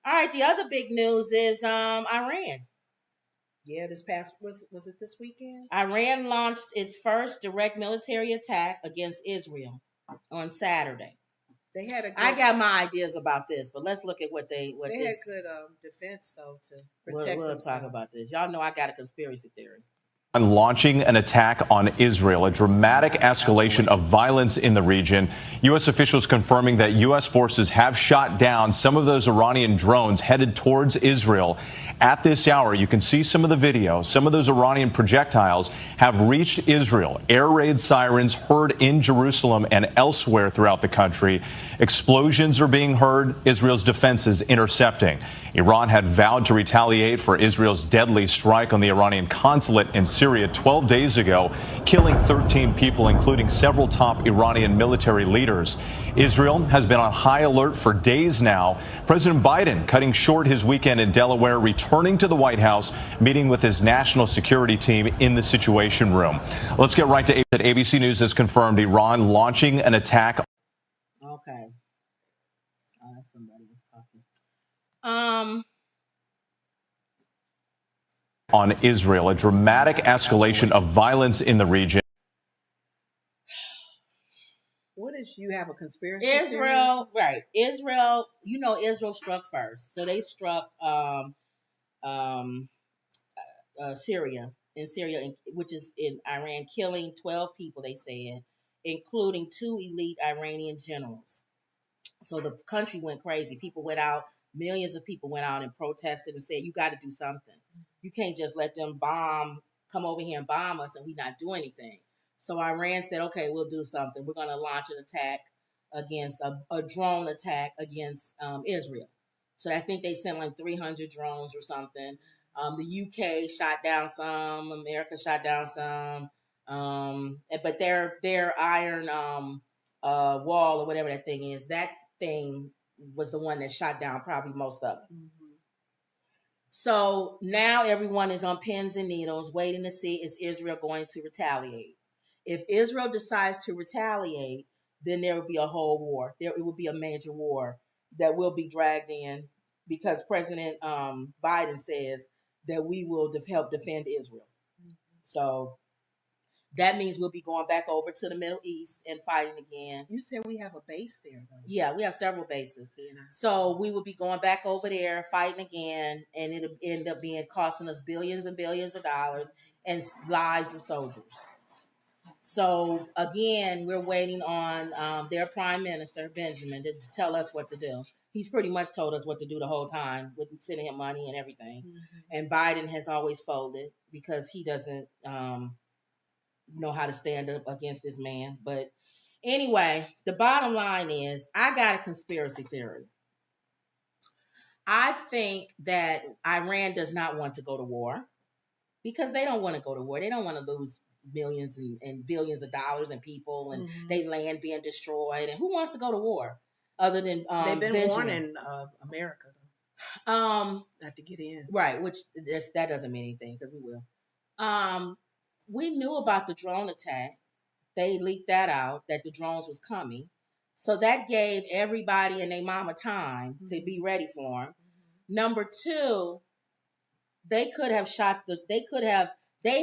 All right, the other big news is Iran. Yeah, this past was it this weekend? Iran launched its first direct military attack against Israel on Saturday. They had a good, I got my ideas about this, but let's look at what they this. had good defense though to protect We'll themselves. talk about this. Y'all know I got a conspiracy theory. Launching an attack on Israel, a dramatic escalation of violence in the region. U.S. officials confirming that U.S. forces have shot down some of those Iranian drones headed towards Israel. At this hour, you can see some of the video. Some of those Iranian projectiles have reached Israel. Air raid sirens heard in Jerusalem and elsewhere throughout the country. Explosions are being heard. Israel's defenses intercepting. Iran had vowed to retaliate for Israel's deadly strike on the Iranian consulate in Syria 12 days ago, killing 13 people, including several top Iranian military leaders. Israel has been on high alert for days now. President Biden cutting short his weekend in Delaware, returning to the White House, meeting with his national security team in the Situation Room. Let's get right to ABC News has confirmed Iran launching an attack. Okay. Somebody was talking. On Israel, a dramatic escalation of violence in the region. What did you have a conspiracy? Israel, right? Israel, Israel struck first, so they struck Syria, which is in Iran, killing 12 people. They said, including 2 elite Iranian generals. So the country went crazy. People went out. Millions of people went out and protested and said, "You got to do something. You can't just let them come over here and bomb us, and we not do anything." So Iran said, "Okay, we'll do something. We're going to launch an attack against a drone attack against Israel." So I think they sent like 300 drones or something. The UK shot down some. America shot down some. But their iron wall or whatever that thing is, that thing was the one that shot down probably most of it. Mm-hmm. So now everyone is on pins and needles waiting to see, is Israel going to retaliate? If Israel decides to retaliate, then there will be a whole war. It will be a major war that will be dragged in because President Biden says that we will help defend Israel. Mm-hmm. So that means we'll be going back over to the Middle East and fighting again. You said we have a base there, though. Yeah, we have several bases. So we will be going back over there, fighting again, and it'll end up costing us billions and billions of dollars and lives of soldiers. So again, we're waiting on their Prime Minister, Benjamin, to tell us what to do. He's pretty much told us what to do the whole time, with sending him money and everything. Mm-hmm. And Biden has always folded because he doesn't know how to stand up against this man. But anyway, the bottom line is I got a conspiracy theory. I think that Iran does not want to go to war because they don't want to go to war. They don't want to lose millions and billions of dollars and people and their land being destroyed. And who wants to go to war other than they've been warning America not to get in. Right, which that doesn't mean anything because we will. We knew about the drone attack. They leaked that out, that the drones was coming. So that gave everybody and their mama time to be ready for them. Mm-hmm. Number 2, they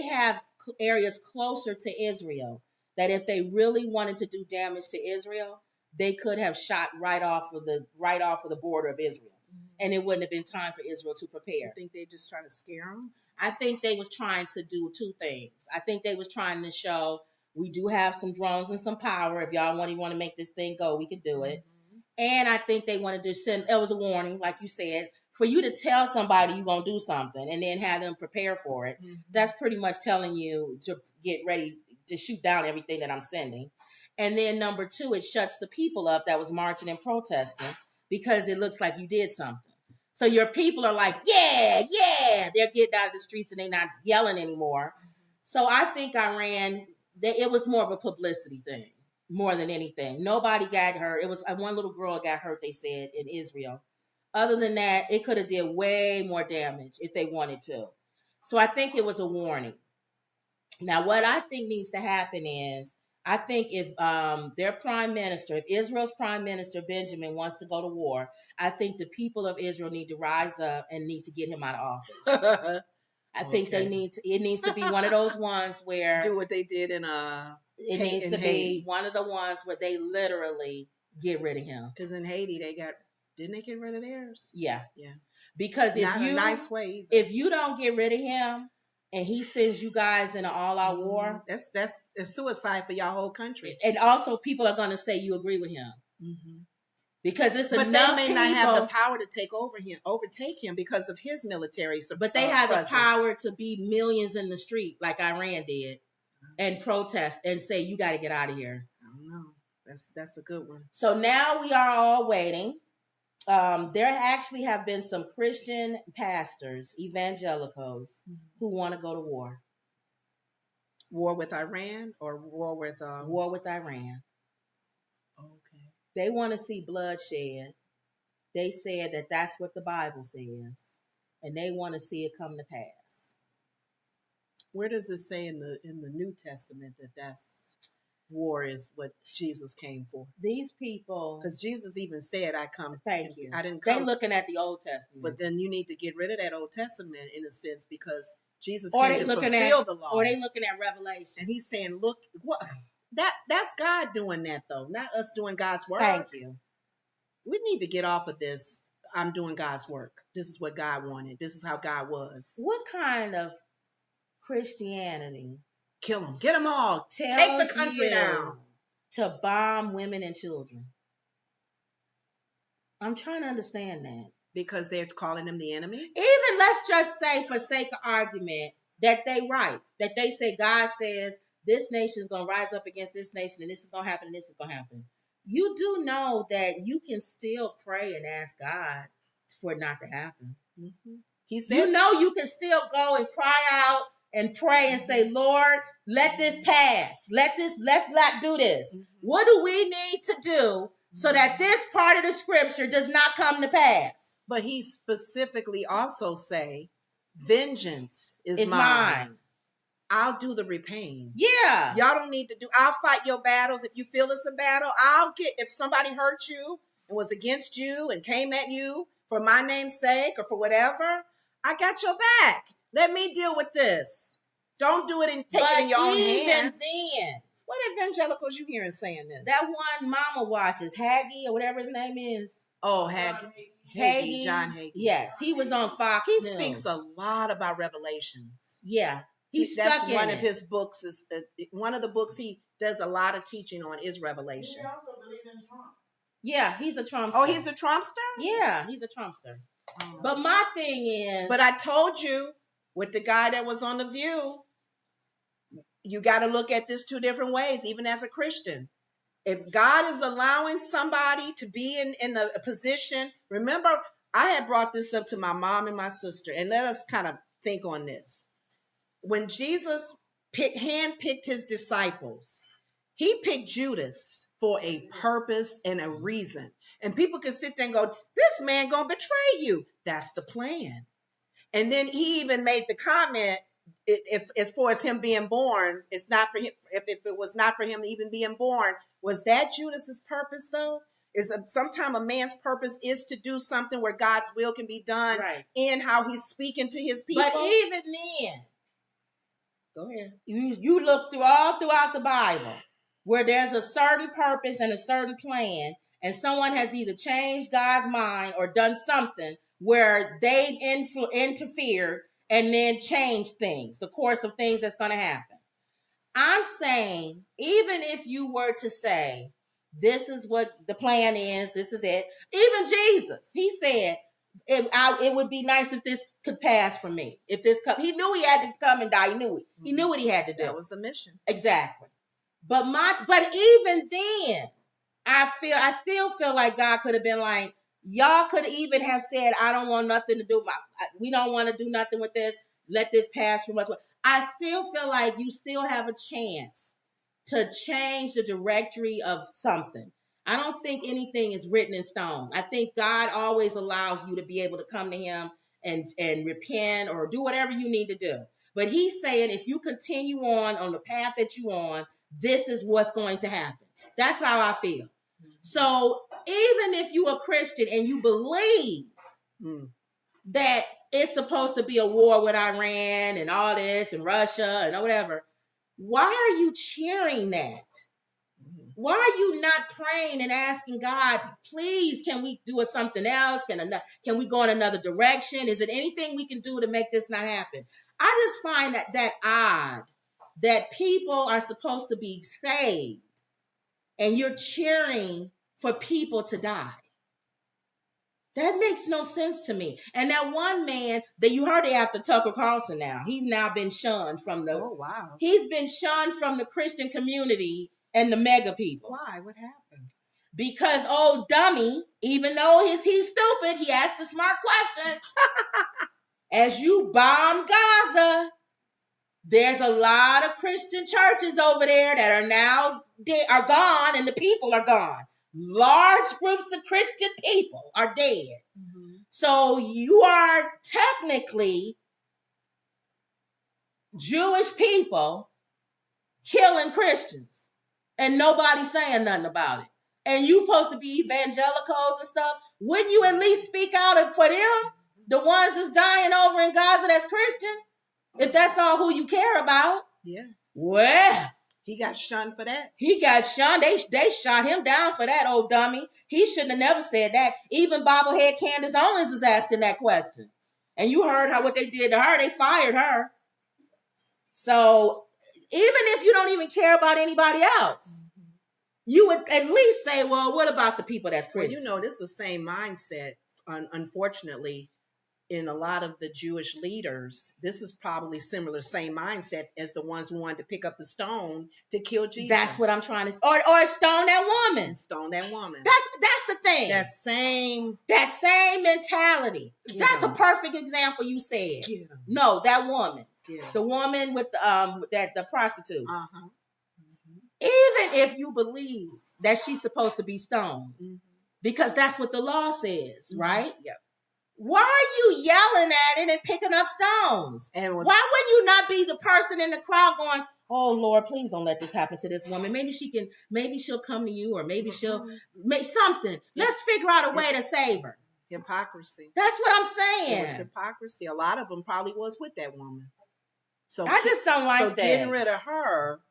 have areas closer to Israel that if they really wanted to do damage to Israel, they could have shot right off of the border of Israel. And it wouldn't have been time for Israel to prepare. You think they just trying to scare them? I think they was trying to do 2 things. I think they was trying to show we do have some drones and some power. If y'all want to make this thing go, we can do it. Mm-hmm. And I think they wanted to send, it was a warning, like you said, for you to tell somebody you're going to do something and then have them prepare for it. Mm-hmm. That's pretty much telling you to get ready to shoot down everything that I'm sending. And then number 2, it shuts the people up that was marching and protesting because it looks like you did something. So your people are like, yeah, they're getting out of the streets and they're not yelling anymore. So I think Iran, it was more of a publicity thing, more than anything. Nobody got hurt. It was one little girl got hurt, they said, in Israel. Other than that, it could have did way more damage if they wanted to. So I think it was a warning. Now, what I think needs to happen is I think if their prime minister, if Israel's prime minister Benjamin wants to go to war, I think the people of Israel need to rise up and need to get him out of office. I think they need to. It needs to be one of those ones where do what they did in It needs to be one of the ones where they literally get rid of him. Because in Haiti, didn't they get rid of theirs? Yeah. Yeah. Because Not a nice way. If you don't get rid of him and he sends you guys in an all-out war, that's a suicide for y'all whole country. And also people are going to say you agree with him. Mm-hmm. Because it's enough they may people, not have the power to overtake him because of his military support. But they have the power to be millions in the street like Iran did and protest and say, you got to get out of here. I don't know. That's a good one. So now we are all waiting. There actually have been some Christian pastors, evangelicals, who want to go to war. War with Iran or war with... War with Iran. Okay. They want to see bloodshed. They said that that's what the Bible says. And they want to see it come to pass. Where does it say in the New Testament that war is what Jesus came for? These people, because Jesus even said, "I come." Thank you. I didn't come. They looking at the Old Testament, but then you need to get rid of that Old Testament in a sense because Jesus or came to fulfill the law. Or they looking at Revelation, and he's saying, "Look, what that's God doing that though, not us doing God's work." Thank you. We need to get off of this. I'm doing God's work. This is what God wanted. This is how God was. What kind of Christianity? Kill them. Get them all. Take the country down. To bomb women and children. I'm trying to understand that. Because they're calling them the enemy? Even let's just say, for sake of argument, that they right. That they say God says this nation is going to rise up against this nation and this is going to happen and this is going to happen. You do know that you can still pray and ask God for it not to happen. Mm-hmm. He said, you know you can still go and cry out and pray and say, Lord, let this pass. Let's not do this. Mm-hmm. What do we need to do so that this part of the scripture does not come to pass? But he specifically also say, vengeance is mine. I'll do the repaying. Yeah. Y'all don't need to do, I'll fight your battles. If you feel it's a battle, if somebody hurt you and was against you and came at you for my name's sake or for whatever, I got your back. Let me deal with this. Don't do it and take it in your own hands. Even then, what evangelicals you hearing saying this? That one mama watches, Hagee or whatever his name is. Oh, Hagee. John Hagee. Yes, he was on Fox He News. speaks a lot about Revelations. Yeah. That's one of his books. Is one of the books he does a lot of teaching on is Revelation. He also believes in Trump. Yeah, he's a Trumpster. Oh, he's a Trumpster? Yeah, he's a Trumpster. But my thing is... But I told you, with the guy that was on The View, you got to look at this two different ways, even as a Christian. If God is allowing somebody to be in a position... Remember, I had brought this up to my mom and my sister, and let us kind of think on this. When Jesus handpicked his disciples, he picked Judas for a purpose and a reason. And people can sit there and go, this man gonna betray you. That's the plan. And then he even made the comment, if as far as him being born, it's not for him. If it was not for him even being born, was that Judas's purpose though? Sometimes a man's purpose is to do something where God's will can be done in how he's speaking to his people. But even then, go ahead. You look throughout the Bible where there's a certain purpose and a certain plan, and someone has either changed God's mind or done something where they've interfered and then changed things, the course of things that's going to happen. I'm saying, even if you were to say, this is what the plan is, this is it. Even Jesus, he said, it would be nice if this could pass for me. If this he knew he had to come and die. He knew it. He knew what he had to do. That was the mission. Exactly. But even then, I still feel like God could have been like, y'all could even have said, I don't want nothing to do. We don't want to do nothing with this. Let this pass from us. I still feel like you still have a chance to change the directory of something. I don't think anything is written in stone. I think God always allows you to be able to come to him and repent or do whatever you need to do. But he's saying if you continue on the path that you're on, this is what's going to happen. That's how I feel. So even if you're a Christian and you believe that it's supposed to be a war with Iran and all this and Russia and whatever, why are you cheering that? Why are you not praying and asking God, please, can we do something else? Can we go in another direction? Is there anything we can do to make this not happen? I just find that odd that people are supposed to be saved and you're cheering for people to die. That makes no sense to me. And that one man that you heard after Tucker Carlson now, he's now been shunned from he's been shunned from the Christian community and the mega people. Why? What happened? Because old dummy, even though he's stupid, he asked a smart question. As you bomb Gaza, there's a lot of Christian churches over there that are gone and the people are gone. Large groups of Christian people are dead. So you are technically Jewish people killing Christians and nobody's saying nothing about it. And you supposed to be evangelicals and stuff. Wouldn't you at least speak out for them? The ones that's dying over in Gaza that's Christian? If that's all who you care about. Yeah. Well, he got shunned for that. He got shunned. They shot him down for that, old dummy. He shouldn't have never said that. Even bobblehead Candace Owens is asking that question. And you heard what they did to her. They fired her. So even if you don't even care about anybody else, you would at least say, well, what about the people that's Christian? Well, this is the same mindset, unfortunately, in a lot of the Jewish leaders. This is probably similar, same mindset as the ones who wanted to pick up the stone to kill Jesus. That's what I'm trying to say. Or stone that woman. Stone that woman. That's the thing. That same mentality. That's a perfect example you said. No, that woman. The woman with the prostitute. Even if you believe that she's supposed to be stoned, because that's what the law says, right? Yep. Why are you yelling at it and picking up stones? Why would you not be the person in the crowd going, oh Lord, please don't let this happen to this woman. Maybe she'll come to you, or maybe she'll make something. Let's figure out a way to save her. Hypocrisy. That's what I'm saying. It was hypocrisy. A lot of them probably was with that woman. So I just don't like that. Getting rid of her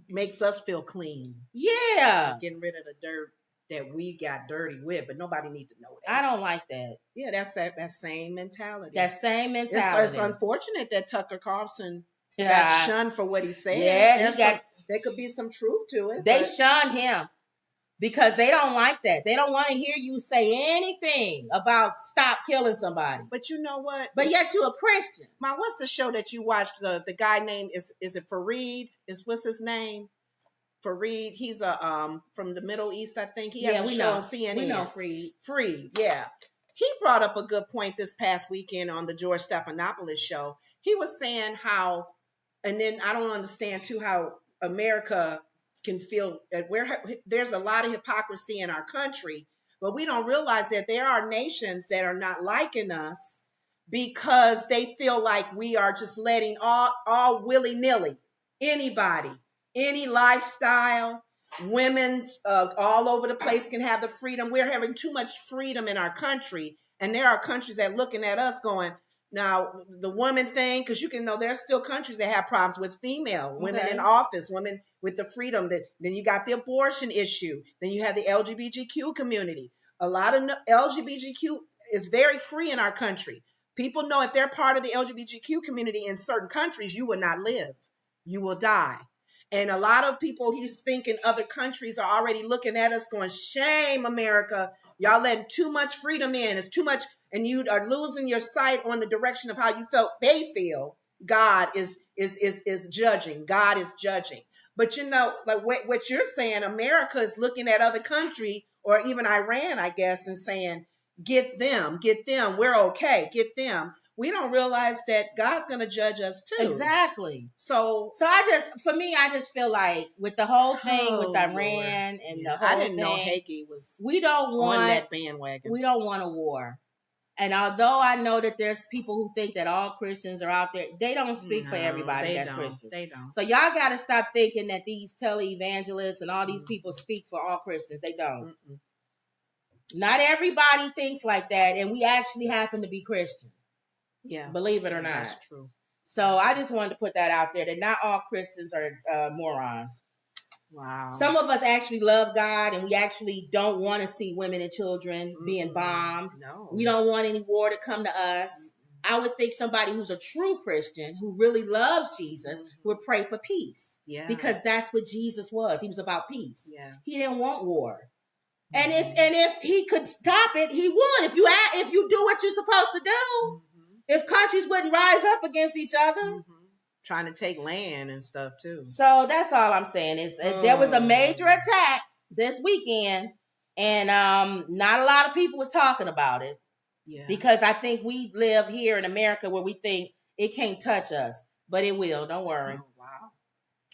makes us feel clean. Yeah. Getting rid of the dirt that we got dirty with, but nobody needs to know that. I don't like that. Yeah, that's that same mentality. It's unfortunate that Tucker Carlson got shunned for what he said. Yeah, there could be some truth to it. They shunned him because they don't like that. They don't want to hear you say anything about stop killing somebody. But you know what? But yet you're a Christian. Ma, what's the show that you watched? The guy named is it Fareed? What's his name? Fareed. He's from the Middle East, I think. He has a show on CNN. We know Fareed. Yeah. He brought up a good point this past weekend on the George Stephanopoulos show. He was saying how, and then I don't understand too how America can feel that there's a lot of hypocrisy in our country, but we don't realize that there are nations that are not liking us because they feel like we are just letting all willy-nilly, anybody, any lifestyle, women's all over the place can have the freedom. We're having too much freedom in our country. And there are countries that are looking at us going, now the woman thing, because there's still countries that have problems with women in office, women with the freedom. Then you got the abortion issue. Then you have the LGBTQ community. A lot of LGBTQ is very free in our country. People know if they're part of the LGBTQ community in certain countries, you will not live. You will die. And a lot of people, he's thinking other countries are already looking at us going, shame, America. Y'all letting too much freedom in. It's too much. And you are losing your sight on the direction of how you they feel. God is judging. God is judging. But like what you're saying, America is looking at other country or even Iran, I guess, and saying, get them. We're okay. Get them. We don't realize that God's going to judge us too. Exactly. So I just feel like with the whole thing with Iran and the whole thing, I didn't know Hagee was on that bandwagon. We don't want a war. And although I know that there's people who think that all Christians are out there, they don't speak for everybody that's Christian. They don't. So y'all got to stop thinking that these televangelists and all these people speak for all Christians. They don't. Not everybody thinks like that, and we actually happen to be Christian. Yeah. Believe it or not. That's true. So I just wanted to put that out there, that not all Christians are morons. Wow. Some of us actually love God, and we actually don't want to see women and children being bombed. No. We don't want any war to come to us. I would think somebody who's a true Christian, who really loves Jesus, would pray for peace. Yeah. Because that's what Jesus was. He was about peace. Yeah. He didn't want war. And if he could stop it, he would. If you do what you're supposed to do, if countries wouldn't rise up against each other. Trying to take land and stuff too. So that's all I'm saying is there was a major attack this weekend, and not a lot of people was talking about it. Yeah. Because I think we live here in America where we think it can't touch us, but it will. Don't worry. Oh, wow.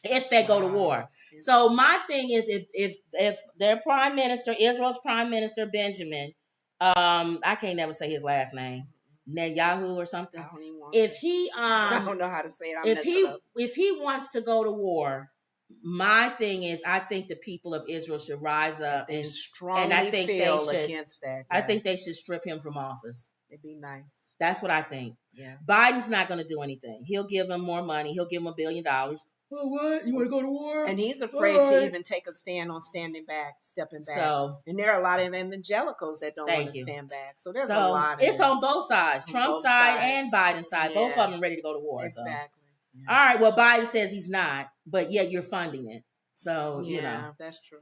If they go to war. So my thing is, if their prime minister, Israel's prime minister Benjamin, I can't never say his last name, Netanyahu or something. I don't even want if he I don't know how to say it. If he wants to go to war, my thing is, I think the people of Israel should rise up and strongly against that. I think they should strip him from office. It'd be nice. That's what I think. Yeah. Biden's not going to do anything. He'll give him more money. He'll give him $1 billion. Oh, what? You want to go to war? And he's afraid to even take a stand on stepping back. So, and there are a lot of evangelicals that don't want to stand back. So there's a lot of it's on both sides. Trump's side and Biden's side. Both of them are ready to go to war. Exactly. So. Yeah. All right. Well, Biden says he's not, but yet you're funding it. So, you know. That's true.